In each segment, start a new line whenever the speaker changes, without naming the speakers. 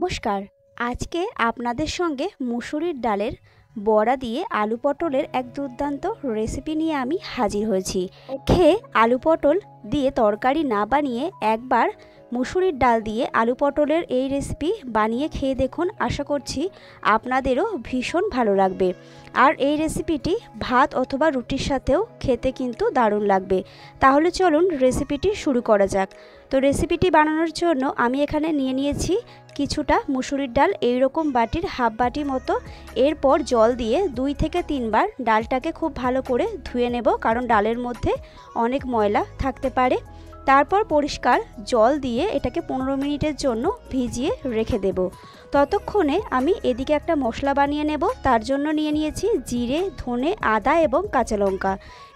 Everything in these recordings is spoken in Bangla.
নমস্কার। আজকে আপনাদের সঙ্গে মুসুরির ডালের বড়া দিয়ে আলু পটলের এক দুর্দান্ত রেসিপি নিয়ে আমি হাজির হয়েছি। খেয়ে আলু পটল দিয়ে তরকারি না বানিয়ে একবার মুসুরির ডাল দিয়ে আলু পটলের এই রেসিপি বানিয়ে খেয়ে দেখুন। আশা করছি আপনাদেরও ভীষণ ভালো লাগবে। আর এই রেসিপিটি ভাত অথবা রুটির সাথেও খেতে কিন্তু দারুণ লাগবে। তাহলে চলুন রেসিপিটি শুরু করা যাক। তো রেসিপিটি বানানোর জন্য আমি এখানে নিয়ে নিয়েছি কিছুটা মুসুরির ডাল, এইরকম বাটির হাফ বাটি মতো। এরপর জল দিয়ে 2 থেকে 3 বার ডালটাকে খুব ভালো করে ধুয়ে নেব, কারণ ডালের মধ্যে অনেক ময়লা থাকতে পারে। তারপর পরিষ্কার জল দিয়ে এটাকে 15 মিনিটের জন্য ভিজিয়ে রেখে দেব। ততক্ষণে আমি এদিকে একটা মশলা বানিয়ে নেব। তার জন্য নিয়ে নিয়েছি জিরে, ধনে, আদা এবং কাঁচা লঙ্কা।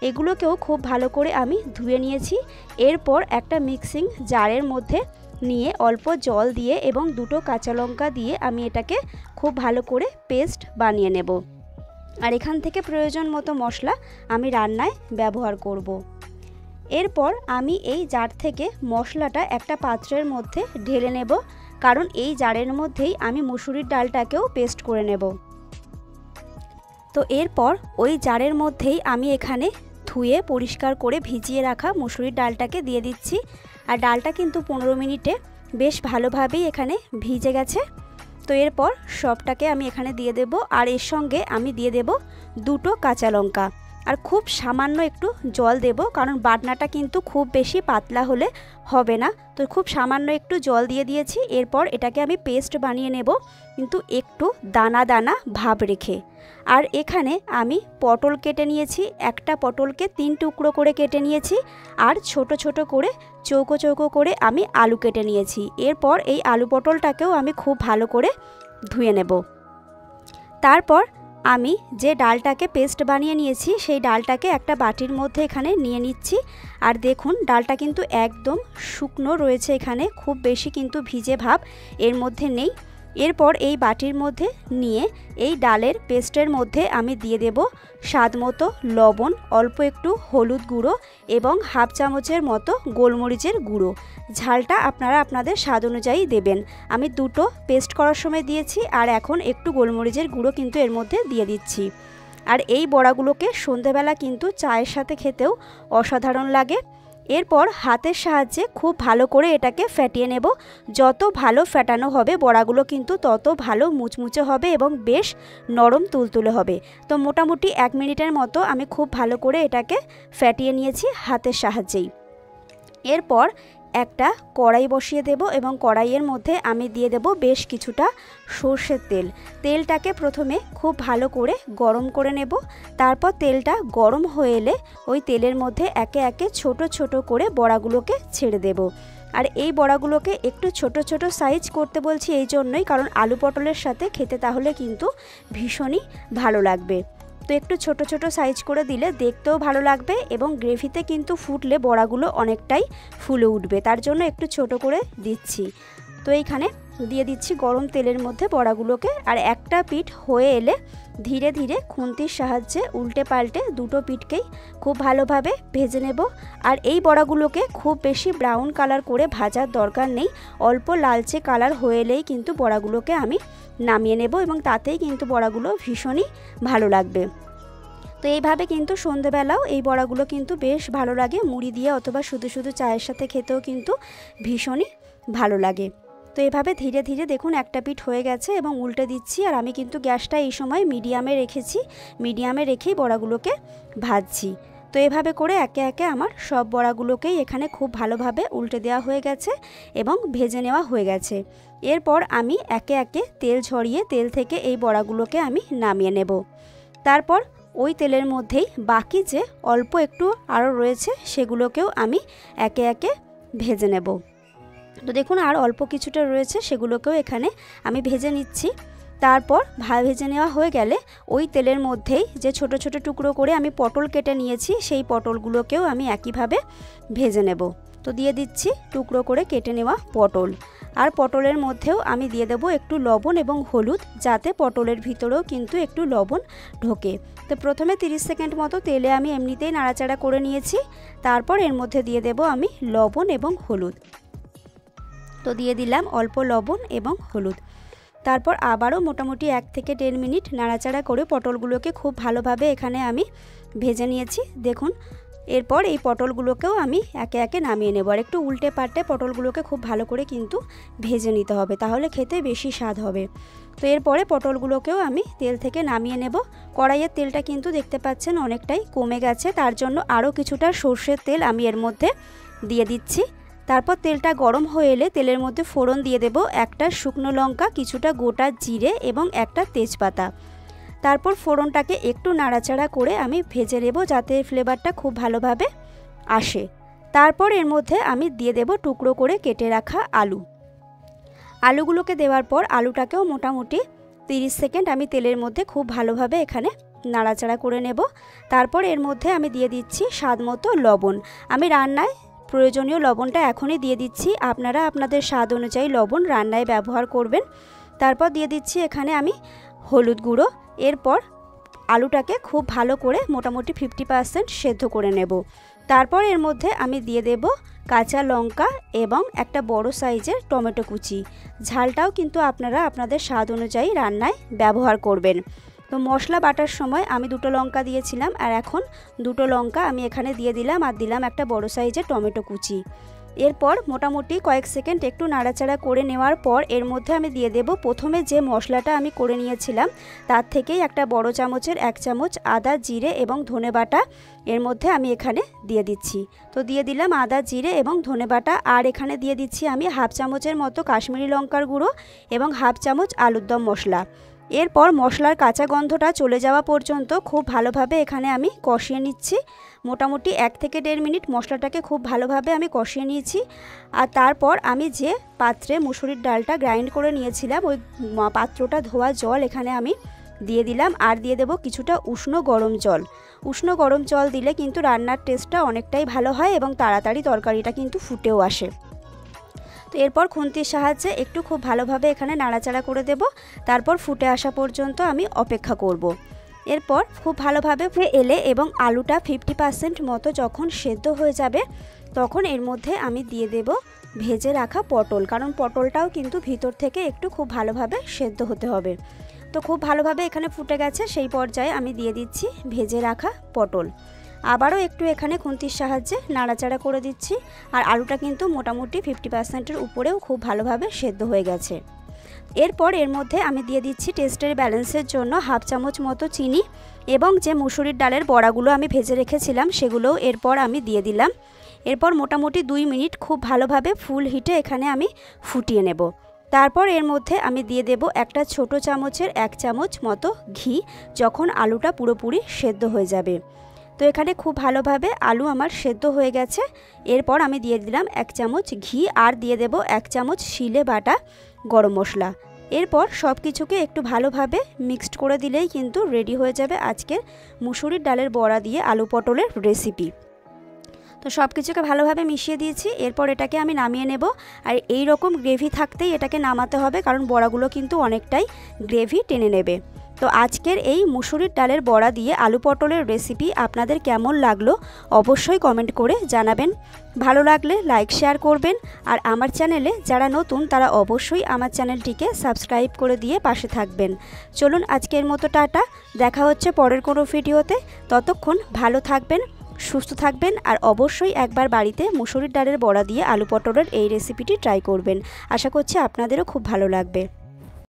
এগুলোকেও খুব ভালো করে আমি ধুয়ে নিয়েছি। এরপর একটা মিক্সিং জারের মধ্যে নিয়ে অল্প জল দিয়ে এবং 2টো কাঁচা লঙ্কা দিয়ে আমি এটাকে খুব ভালো করে পেস্ট বানিয়ে নেব। আর এখান থেকে প্রয়োজন মতো মশলা আমি রান্নায় ব্যবহার করব। এরপর আমি এই জার থেকে মশলাটা একটা পাত্রের মধ্যে ঢেলে নেব, কারণ এই জারের মধ্যেই আমি মুসুরির ডালটাকেও পেস্ট করে নেব। তো এরপর ওই জারের মধ্যেই আমি এখানে ধুয়ে পরিষ্কার করে ভিজিয়ে রাখা মুসুরির ডালটাকে দিয়ে দিচ্ছি। আর ডালটা কিন্তু 15 মিনিটে বেশ ভালোভাবেই এখানে ভিজে গেছে। তো এরপর সবটাকে আমি এখানে দিয়ে দেব। আর এর সঙ্গে আমি দিয়ে দেব 2টো কাঁচা লঙ্কা। আর খুব সামান্য একটু জল দেব, কারণ বাটনাটা কিন্তু খুব বেশি পাতলা হলে হবে না। তো খুব সামান্য একটু জল দিয়ে দিয়েছি। এরপর এটাকে আমি পেস্ট বানিয়ে নেব, কিন্তু একটু দানা দানা ভাব রেখে। আর এখানে আমি পটল কেটে নিয়েছি। একটা পটলকে 3 টুকরো করে কেটে নিয়েছি। আর ছোট ছোট করে চৌকো চৌকো করে আমি আলু কেটে নিয়েছি। এরপর এই আলু পটলটাকেও আমি খুব ভালো করে ধুয়ে নেব। তারপর আমি যে ডালটাকে পেস্ট বানিয়ে নিয়েছি সেই ডালটাকে একটা বাটির মধ্যে এখানে নিয়ে নিচ্ছি। আর দেখুন ডালটা কিন্তু একদম শুকনো রয়েছে, এখানে খুব বেশি কিন্তু ভিজে ভাব এর মধ্যে নেই। এরপর এই বাটির মধ্যে নিয়ে এই ডালের পেস্টের মধ্যে আমি দিয়ে দেব স্বাদ মতো লবণ, অল্প একটু হলুদ গুঁড়ো এবং হাফ চামচের মতো গোলমরিচের গুঁড়ো। ঝালটা আপনারা আপনাদের স্বাদ অনুযায়ী দেবেন। আমি 2টো পেস্ট করার সময় দিয়েছি, আর এখন একটু গোলমরিচের গুঁড়ো কিন্তু এর মধ্যে দিয়ে দিচ্ছি। আর এই বড়াগুলোকে সন্ধেবেলা কিন্তু চায়ের সাথে খেতেও অসাধারণ লাগে। এরপর হাতের সাহায্যে খুব ভালো করে এটাকে ফেটিয়ে নেব। যত ভালো ফেটানো হবে বড়াগুলো কিন্তু তত ভালো মুচমুচে হবে এবং বেশ নরম তুলতুলে হবে। তো মোটামুটি 1 মিনিটের মতো আমি খুব ভালো করে এটাকে ফেটিয়ে নিয়েছি হাতের সাহায্যেই। এরপর একটা কড়াই বসিয়ে দেব এবং কড়াইয়ের মধ্যে আমি দিয়ে দেব বেশ কিছুটা সর্ষের তেল। তেলটাকে প্রথমে খুব ভালো করে গরম করে নেব। তারপর তেলটা গরম হয়ে এলে ওই তেলের মধ্যে একে একে ছোট ছোট করে বড়াগুলোকে ছেড়ে দেব। আর এই বড়াগুলোকে একটু ছোট ছোট সাইজ করতে বলছি এই জন্যই, কারণ আলু পটলের সাথে খেতে তাহলে কিন্তু ভীষণই ভালো লাগবে। তো একটু ছোট ছোট সাইজ করে দিলে দেখতেও ভালো লাগবে এবং গ্রেভিতে কিন্তু ফুটলে বড়াগুলো অনেকটাই ফুলে উঠবে, তার জন্য একটু ছোট করে দিচ্ছি। তো এইখানে দিয়ে দিচ্ছি গরম তেলের মধ্যে বড়াগুলোকে। আর একটা পিঠ হয়ে এলে ধীরে ধীরে খুন্তির সাহায্যে উল্টে পাল্টে 2টো পিঠকেই খুব ভালোভাবে ভেজে নেব। আর এই বড়াগুলোকে খুব বেশি ব্রাউন কালার করে ভাজার দরকার নেই। অল্প লালচে কালার হয়ে এলেই কিন্তু বড়াগুলোকে আমি নামিয়ে নেব এবং তাতেই কিন্তু বড়াগুলো ভীষণই ভালো লাগবে। তো এইভাবে কিন্তু সন্ধেবেলাও এই বড়াগুলো কিন্তু বেশ ভালো লাগে, মুড়ি দিয়ে অথবা শুধু শুধু চায়ের সাথে খেতেও কিন্তু ভীষণই ভালো লাগে। তো এইভাবে ধীরে ধীরে দেখুন একটা পিঠ হয়ে গেছে এবং উল্টে দিচ্ছি। আর আমি কিন্তু গ্যাসটা এই সময় মিডিয়ামে রেখেছি, মিডিয়ামে রেখেই বড়াগুলোকে ভাজছি। তো এভাবে করে একে একে আমার সব বড়াগুলোকেই এখানে খুব ভালোভাবে উল্টে দেওয়া হয়ে গেছে এবং ভেজে নেওয়া হয়ে গেছে। এরপর আমি একে একে তেল ঝরিয়ে তেল থেকে এই বড়াগুলোকে আমি নামিয়ে নেব। তারপর ওই তেলের মধ্যেই বাকি যে অল্প একটু আরও রয়েছে সেগুলোকেও আমি একে একে ভেজে নেব। তো দেখুন আর অল্প কিছুটা রয়েছে, সেগুলোকেও এখানে আমি ভেজে নিচ্ছি। তারপর ভেজে নেওয়া হয়ে গেলে ওই তেলের মধ্যেই যে ছোট ছোট টুকরো করে আমি পটল কেটে নিয়েছি সেই পটলগুলোকেও আমি একইভাবে ভেজে নেব। তো দিয়ে দিচ্ছি টুকরো করে কেটে নেওয়া পটল। আর পটলের মধ্যেও আমি দিয়ে দেব একটু লবণ এবং হলুদ, যাতে পটলের ভিতরেও কিন্তু একটু লবণ ঢোকে। তো প্রথমে 30 সেকেন্ড মতো তেলে আমি এমনিতেই নাড়াচাড়া করে নিয়েছি। তারপর এর মধ্যে দিয়ে দেব আমি লবণ এবং হলুদ। তো তো দিয়ে দিলাম অল্প লবণ এবং হলুদ। তারপর আবারও মোটামুটি 1 থেকে 1.5 মিনিট নাড়াচাড়া করে পটলগুলোকে খুব ভালোভাবে এখানে আমি ভেজে নিয়েছি। দেখুন, এরপর এই পটলগুলোকেও আমি একে একে নামিয়ে নেব। আর একটু উল্টে পাল্টে পটলগুলোকে খুব ভালো করে কিন্তু ভেজে নিতে হবে, তাহলে খেতে বেশি স্বাদ হবে। তো এরপরে পটলগুলোকেও আমি তেল থেকে নামিয়ে নেব। কড়াইয়ের তেলটা কিন্তু দেখতে পাচ্ছেন অনেকটাই কমে গেছে, তার জন্য আরও কিছুটা সর্ষের তেল আমি এর মধ্যে দিয়ে দিচ্ছি। তারপর তেলটা গরম হয়ে এলে তেলের মধ্যে ফোড়ন দিয়ে দেব একটা শুকনো লঙ্কা, কিছুটা গোটা জিরে এবং একটা তেজপাতা। তারপর ফোড়নটাকে একটু নাড়াচাড়া করে আমি ভেজে নেব যাতে ফ্লেভারটা খুব ভালোভাবে আসে। তারপর এর মধ্যে আমি দিয়ে দেব টুকরো করে কেটে রাখা আলু। আলুগুলোকে দেওয়ার পর আলুটাকেও মোটামুটি 30 সেকেন্ড আমি তেলের মধ্যে খুব ভালোভাবে এখানে নাড়াচাড়া করে নেব। তারপর এর মধ্যে আমি দিয়ে দিচ্ছি স্বাদ মতো লবণ। আমি রান্নায় প্রয়োজনীয় লবণটা এখনই দিয়ে দিচ্ছি, আপনারা আপনাদের স্বাদ অনুযায়ী লবণ রান্নায় ব্যবহার করবেন। তারপর দিয়ে দিচ্ছি এখানে আমি হলুদ গুঁড়ো। এরপর আলুটাকে খুব ভালো করে মোটামুটি 50% সেদ্ধ করে নেব। তারপর এর মধ্যে আমি দিয়ে দেব কাঁচা লঙ্কা এবং একটা বড় সাইজের টমেটো কুচি। ঝালটাও কিন্তু আপনারা আপনাদের স্বাদ অনুযায়ী রান্নায় ব্যবহার করবেন। তো মশলা বাটার সময় আমি 2টো লঙ্কা দিয়েছিলাম, আর এখন 2টো লঙ্কা আমি এখানে দিয়ে দিলাম, আর দিলাম একটা বড় সাইজের টমেটো কুচি। এরপর মোটামুটি কয়েক সেকেন্ড একটু নাড়াচাড়া করে নেওয়ার পর এর মধ্যে আমি দিয়ে দেব প্রথমে যে মশলাটা আমি করে নিয়েছিলাম তার থেকেই একটা বড় চামচের 1 চামচ আদা, জিরে এবং ধনে বাটা এর মধ্যে আমি এখানে দিয়ে দিচ্ছি। তো দিয়ে দিলাম আদা, জিরে এবং ধনে বাটা, আর এখানে দিয়ে দিচ্ছি আমি হাফ চামচের মতো কাশ্মীরি লঙ্কার গুঁড়ো এবং হাফ চামচ আলুর দম মশলা। এরপর মশলার কাঁচা গন্ধটা চলে যাওয়া পর্যন্ত খুব ভালোভাবে এখানে আমি কষিয়ে নিচ্ছি। মোটামুটি 1 থেকে 1.5 মিনিট মশলাটাকে খুব ভালোভাবে আমি কষিয়ে নিয়েছি। আর তারপর আমি যে পাত্রে মুসুরির ডালটা গ্রাইন্ড করে নিয়েছিলাম ওই পাত্রটা ধোয়া জল এখানে আমি দিয়ে দিলাম, আর দিয়ে দেব কিছুটা উষ্ণ গরম জল। উষ্ণ গরম জল দিলে কিন্তু রান্নার টেস্টটা অনেকটাই ভালো হয় এবং তাড়াতাড়ি তরকারিটা কিন্তু ফুটেও আসে। তো এরপর খুন্তির সাহায্যে একটু খুব ভালোভাবে এখানে নাড়াচাড়া করে দেব। তারপর ফুটে আসা পর্যন্ত আমি অপেক্ষা করব। এরপর খুব ভালোভাবে ফুটে এলে এবং আলুটা 50% মতো যখন সেদ্ধ হয়ে যাবে তখন এর মধ্যে আমি দিয়ে দেব ভেজে রাখা পটল, কারণ পটলটাও কিন্তু ভিতর থেকে একটু খুব ভালোভাবে সেদ্ধ হতে হবে। তো খুব ভালোভাবে এখানে ফুটে গেছে, সেই পর্যায়ে আমি দিয়ে দিচ্ছি ভেজে রাখা পটল। আবারও একটু এখানে খুন্তির সাহায্যে নাড়াচাড়া করে দিচ্ছি, আর আলুটা কিন্তু মোটামুটি 50%-এর উপরেও খুব ভালোভাবে সেদ্ধ হয়ে গেছে। এরপর এর মধ্যে আমি দিয়ে দিচ্ছি টেস্টের ব্যালেন্সের জন্য হাফ চামচ মতো চিনি এবং যে মুসুরির ডালের বড়াগুলো আমি ভেজে রেখেছিলাম সেগুলোও এরপর আমি দিয়ে দিলাম। এরপর মোটামুটি 2 মিনিট খুব ভালোভাবে ফুল হিটে এখানে আমি ফুটিয়ে নেব। তারপর এর মধ্যে আমি দিয়ে দেব একটা ছোট চামচের 1 চামচ মতো ঘি যখন আলুটা পুরোপুরি সেদ্ধ হয়ে যাবে। তো এখানে খুব ভালোভাবে আলু আমার সেদ্ধ হয়ে গেছে। এরপর আমি দিয়ে দিলাম 1 চামচ ঘি, আর দিয়ে দেব 1 চামচ শিলে বাটা গরম মশলা। এরপর সব কিছুকে একটু ভালোভাবে মিক্সড করে দিলেই কিন্তু রেডি হয়ে যাবে আজকের মুসুরির ডালের বড়া দিয়ে আলু পটলের রেসিপি। তো সব কিছুকে ভালোভাবে মিশিয়ে দিয়েছি। এরপর এটাকে আমি নামিয়ে নেব, আর এই রকম গ্রেভি থাকতেই এটাকে নামাতে হবে, কারণ বড়াগুলো কিন্তু অনেকটাই গ্রেভি টেনে নেবে। তো আজকের এই মুসুরির ডালের বড়া দিয়ে আলু পটলের রেসিপি আপনাদের কেমন লাগলো অবশ্যই কমেন্ট করে জানাবেন। ভালো লাগলে লাইক শেয়ার করবেন, আর আমার চ্যানেলে যারা নতুন তারা অবশ্যই আমার চ্যানেলটিকে সাবস্ক্রাইব করে দিয়ে পাশে থাকবেন। চলুন আজকের মতো টাটা, দেখা হচ্ছে পরের কোনো ভিডিওতে। ততক্ষণ ভালো থাকবেন, সুস্থ থাকবেন, আর অবশ্যই একবার বাড়িতে মুসুরির ডালের বড়া দিয়ে আলু পটলের এই রেসিপিটি ট্রাই করবেন। আশা করছি আপনাদেরও খুব ভালো লাগবে।